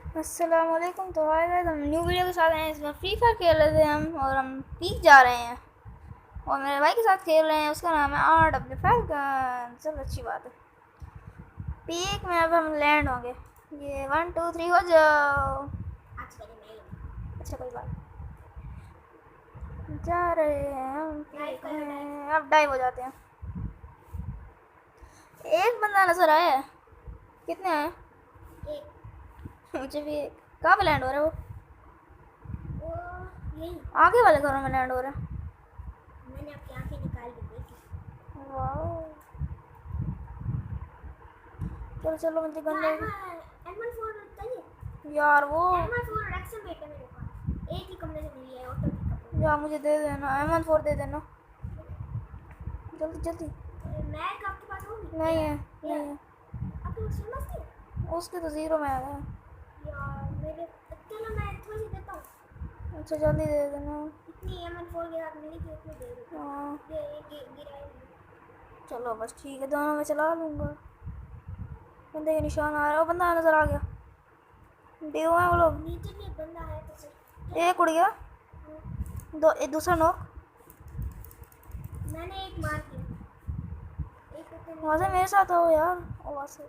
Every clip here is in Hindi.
अस्सलाम वालेकुम। तो हाय गाइस, हम न्यू वीडियो के साथ हैं। इसमें फ्री फायर खेल रहे थे हम, और हम पीक जा रहे हैं और मेरे भाई के साथ खेल रहे हैं। उसका नाम है RW5 चलो अच्छी बात है। पीक में अब हम लैंड होंगे। ये 1 2 3 हो जाओ। अच्छा कोई बात नहीं। जा रहे हैं हम पीक में, अब डाइव हो जाते हैं। एक बंदा नजर आया है। कितने हैं? मुझे भी एक। कहाँ पे लैंड हो रहा है वो? यही आगे वाले घरों में लैंड हो रहा है। मैंने अपनी आंखें निकाल के देखी। वाओ, चलो चलो मुझे गन दे M14 चाहिए यार। वो M14 और एक्सएम8 है मेरे पास, एक ही कमरे से मिली है ऑटो की कमरे। यार मुझे दे देना, M14 दे देना जल्दी जल्दी। मैग आपके पास होगी? नहीं है, नहीं है। आपके पास फेमस थी उसके तो 0 में आ गया। यार मेरे। चलो मैं थोड़ी सी देता हूँ। अच्छा जल्दी दे देना। इतनी M14 के साथ मिली थी उतनी दे देता हूँ। हाँ ये गिराई चलो बस ठीक है, दोनों में चला लूँगा। बंदे के निशान आ रहा है। वो बंदा नज़र आ गया। डियो है वो लोग। नीचे भी एक बंदा है तो सही। एक उड़ गया। एक दूसरा नॉक। मैंने एक मार दिया। एक तो वहाँ से मेरे साथ आओ यार। वहाँ से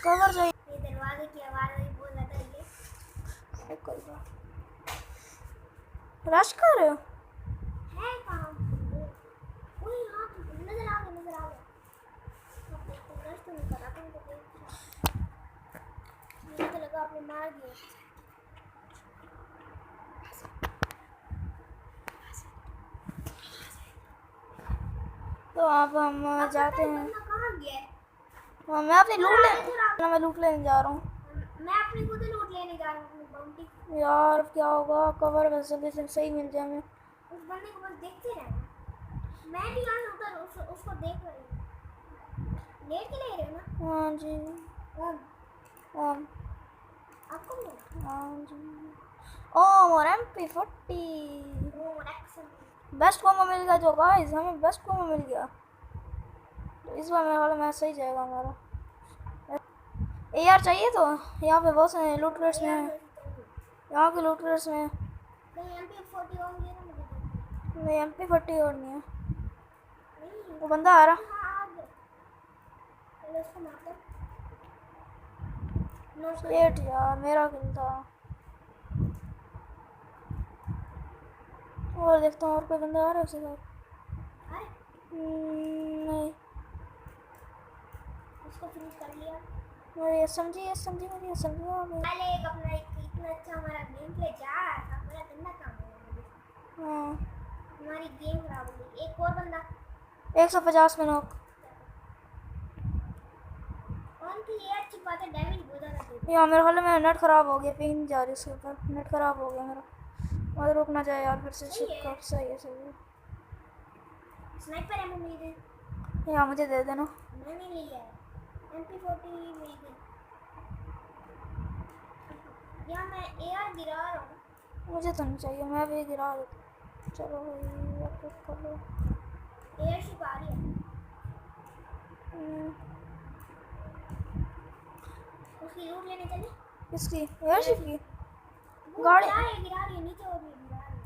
कवर चाहिए। ये दरवाजे की आवाज़ आई बहुत ज़्यादा ये। कोई बात। रश कर रहे हो? है कहाँ? वो यहाँ नजर आ गया, नजर आ गया। रश तो नहीं कर रहा था, मुझे देख मुझे तो लगा आपने मार दिया। तो अब हम जाते हैं। बंदा कहाँ गया है? हाँ, मैं अपनी लूट ले, मैं लूट लेने जा रहा हूँ। मैं अपनी खुद ही लूट लेने जा रहा हूँ बाउंटी। यार क्या होगा? कवर बस जल्दी से सही मिल जाए हमें। उस बंदे को बस देखते रहना। मैं भी यहाँ उधर उसको देख रही हूँ। लेट के ले रहे हो ना? हाँ जी। ओम ओम। आपको मिला? हाँ जी। ओम और MP40 ओम एक्शन। बेस्ट कॉम्बो मिल गया जो गाइस, हमें बेस्ट कॉम्बो मिल गया। तो इस बार मेरे वाला मैच सही जाएगा हमारा। AR चाहिए तो यहाँ पे बहुत सारे लूट क्रेट्स में है। यहाँ के लूट क्रेट्स में कहीं MP40 होंगे ना मुझे। नहीं, MP40 और नहीं है। नहीं वो बंदा आ रहा। हाँ आ गया। पहले उसको मारता। शेट यार, मेरा किल था। और देखता हूँ और कोई बंदा आ रहा है उसके साथ। नहीं, उसको फिनिश कर लिया। मेरी SMG मेरी SMG आ गई। पहले एक अपना इतना अच्छा हमारा गेम प्ले जा रहा था, बड़ा गंदा काम हो गया। हाँ, हमारी गेम खराब हो गई। एक और बंदा 150 में नॉक। ऑन की ये अच्छी बात है, डैमेज बहुत ज़्यादा देती यार मेरे ख्याल में नेट खराब हो गया, पिंग जा रही है उसके ऊपर। नेट खराब हो गया मेरा, और रुकना चाहिए यार फिर से। सही शिप है। कर, सही है सही है। है। स्नाइपर एमो मिल गई। यार मुझे दे देना। मैंने लिया है। MP40 मिल गई। यहाँ मैं AR गिरा रहा हूँ। मुझे तो नहीं चाहिए, मैं भी गिरा देता। चलो भाई अब कुछ कर लो। एयरशिप आ रही है। उसकी लूट लेने चले। किसकी? एयरशिप की वो गाड़ी? गिरा रही है नीचे, और भी गिरा रही है।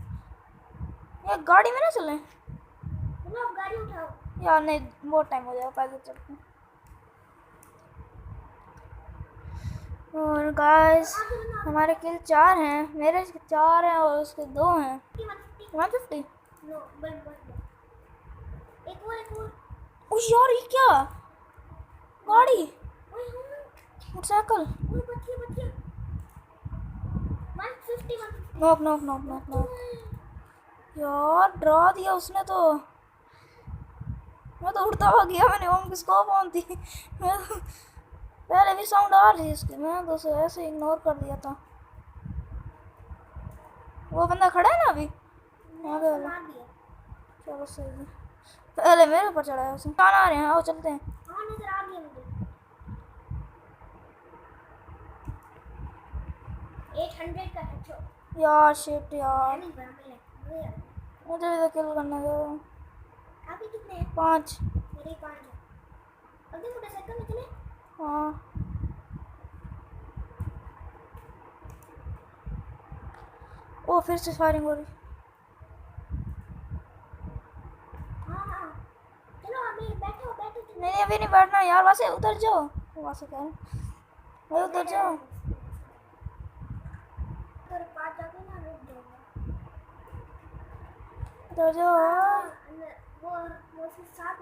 यार गाड़ी में ना चलें बोलो अब गाड़ी उठाओ। यार। नहीं, बहुत टाइम हो जाएगा, पैदल चलते हैं। और गाइस हमारे किल 4 हैं, मेरे 4 हैं और उसके 2 हैं। 150। नो बस एक और। ओ यार ये क्या गाड़ी? ओए मोटरसाइकिल। बच्चे 150 knock knock knock knock knock. यार डरा दिया उसने तो। मैं तो उड़ता हुआ गया, मैंने ओम की स्कोप ऑन थी। मैं तो पहले भी साउंड आ रही इसकी, मैं तो उसे ऐसे इग्नोर कर दिया था। वो बंदा खड़ा है ना अभी आगे वाला। मार दिया। चलो सही है। पहले मेरे ऊपर चढ़ाया उसने। कहाँ आ रहे हैं? आओ चलते हैं। हाँ नजर आ गया मुझे। 800 का हेडशॉट। यार शिट यार, डैमेज बराबर है। मुझे भी तो किल करने दो। आपके कितने हैं? 5। मेरे 5 हैं। अगले मोटरसाइकिल में चले। हाँ ओ फिर से फायरिंग हो रही। हाँ हाँ चलो अभी बैठो बैठो नहीं नहीं अभी नहीं बैठना यार, वहाँ से उतर जाओ, वहाँ से कह रहे भाई उतर जाओ। तो पास जाके ना रुक जाऊंगा। उतर जाओ। वो उसके साथ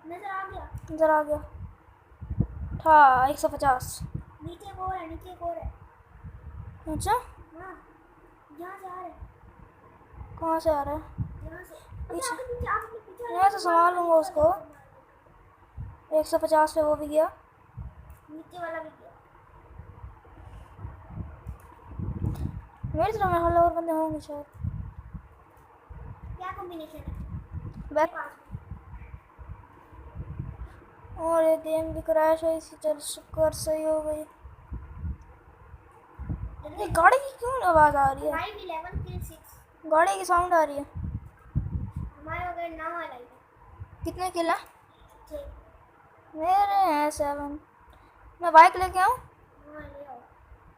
नजर आ गया। नजर आ गया था 150। नीचे को है नीचे को है। अच्छा हाँ यहाँ से आ रहे कहाँ से आ रहा है? यहाँ से पीछे आपके पीछे आप अपने पीछे मैं तो संभाल लूँगा उसको। 150 पे वो भी गया। नीचे वाला भी गया। मेरी तरफ में हल्ला और बंदे होंगे शायद। क्या कॉम्बिनेशन है बैक पास और ये गेम भी क्रैश है, इसी चल शुक्र सही हो गई। ये गाड़ी की क्यों आवाज़ आ रही है? 511 kill 6 गाड़ी की साउंड आ रही है। हमारे हो गए 9 वाला कितने किल है? 6। मेरे हैं 7। मैं बाइक लेके आऊँ? हाँ ले आओ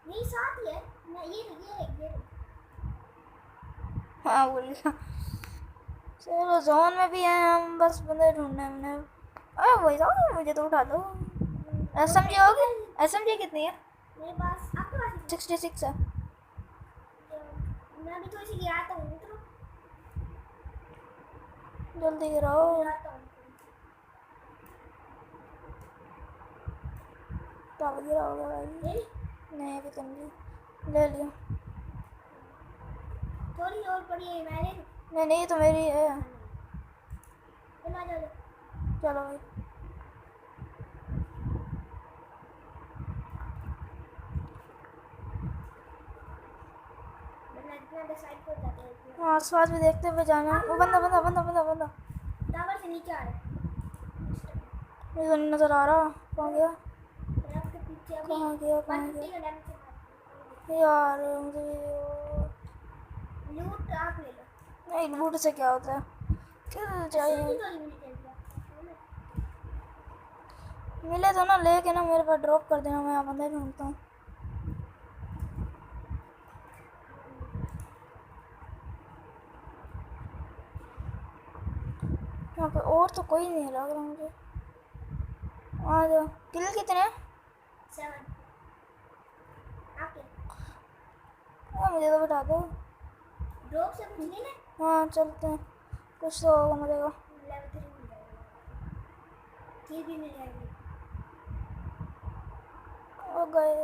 यही साथ ही है ना ये हाँ बोल गया। चलो जोन में भी हैं हम, बस बंदे ढूंढने में। अरे वही साहब मुझे तो उठा दो। एसएमजी होगी? एसएमजी कितनी है? मेरे पास आपके पास 66 है। मैं भी तो इसे गिराता हूँ उतरो जल्दी गिराओ। गिराता हूँ तब गिराओगे भाई? नहीं अभी तो नहीं ले लिया। थोड़ी और पड़ी है मैंने नहीं नहीं तो मेरी है। चलो आ जाओ चलो भाई इतना डिसाइड कर जाते हैं हाँ आसपास भी देखते हुए जाना। वो बंदा बंदा बंदा बंदा बंदा टावर से नीचे आ रहा है मुझे तो नहीं नजर आ रहा। कहाँ गया? आपके पीछे अभी कहाँ गया? कहाँ 150 गया का डैमेज से यार? मुझे लूट आप ले लो नहीं लूट से क्या होता है? किल चाहिए। मिले तो ना लेके ना मेरे पास ड्रॉप कर देना, मैं यहाँ बंदे ढूंढता हूँ। यहाँ पे और तो कोई नहीं लग रहा मुझे। आ जाओ। किल कितने? 7 आपके मुझे तो बिठा दो। ड्रॉप से कुछ ले ले हाँ चलते हैं, कुछ तो होगा मिलेगा। लेवल 3 मिल जाएगा की भी मिल जाएगी ओ गए।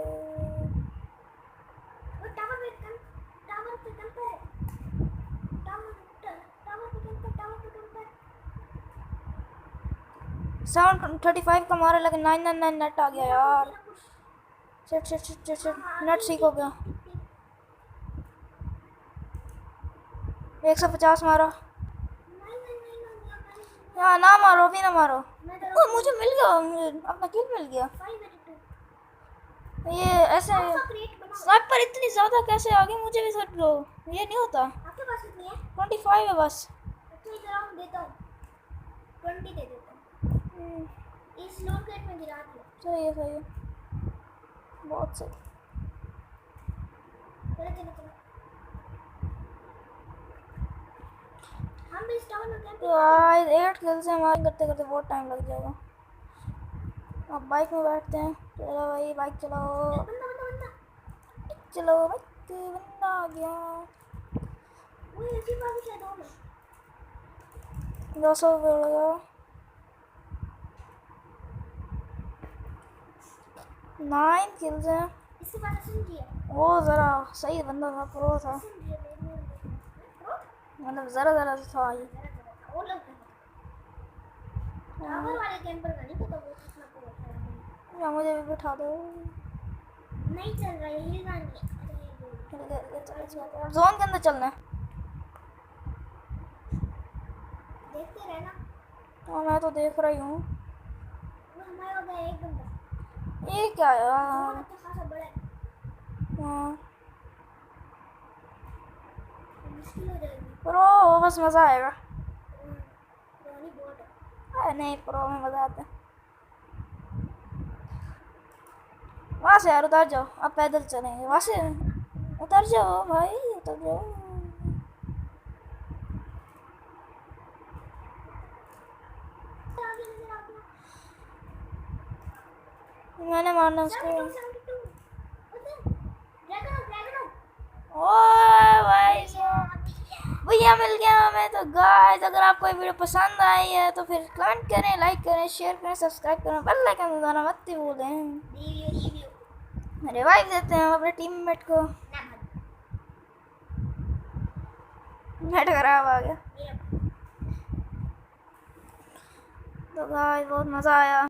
वो टावर पे कम पर टावर पे कम पर 735 का मारा लेकिन 999 नेट आ गया यार। Shit shit shit shit shit net सीख हो गया। 150 मारा। हाँ ना मारो अभी ना मारो। ओ मुझे मिल गया, मुझे अपना किल मिल गया। ये ऐसे स्नाइपर इतनी ज़्यादा कैसे आ गई? मुझे भी सट लो, ये नहीं होता। आपके पास कितनी है 25 है बस। अच्छा इधर आओ देता हूँ 20 दे देता हूँ इस लोड क्रेट में गिरा दिया सही है सही है, बहुत सही। चलो चलो चलो हम भी इस टावर में कैंप तो आज 8 किल से हमारे करते करते बहुत टाइम लग जाएगा। अब बाइक में बैठते हैं। चलो भाई बाइक चलाओ। बंदा चलो बाइक बंदा आ गया। वो ऐसी बात है शायद हो गई 200 रुपये हो गया। 9 किल्स हैं। इसके पास सुन किया वो ज़रा सही बंदा था, प्रो था, मतलब ज़रा था ये। वो लोग टावर वाले कैंपर का नहीं पता वो कितना प्रो था या मुझे भी बिठा दो। नहीं चल रहा है हिल रहा नहीं जोन के अंदर चलना है। देखते रहना हाँ मैं तो देख रही हूँ। वो हमारे हो गया एक बंदा ये क्या यार? बहुत अच्छा खासा बड़ा है हाँ मुश्किल हो जाएगी प्रो बस मज़ा आएगा। धोनी बहुत है नहीं प्रो में मज़ा आता है। से यार, उतर जाओ, अब पैदल चलेंगे वहाँ से। उतर जाओ भाई, उतर जाओ। आगे नजर आ गया। मैंने मारना उसको। 72 उधर ड्रैगन ओए भाई साहब, भैया मिल गया हमें। तो गाइस, अगर आपको ये वीडियो पसंद आई है तो फिर कमेंट करें, लाइक करें, शेयर करें, सब्सक्राइब करें, बेल आइकन दबाना मत ही भूलें। रिव्यू रिवाइव देते हैं हम अपने टीममेट को। ना नेट खराब आ गया। ये तो गाइस बहुत मज़ा आया।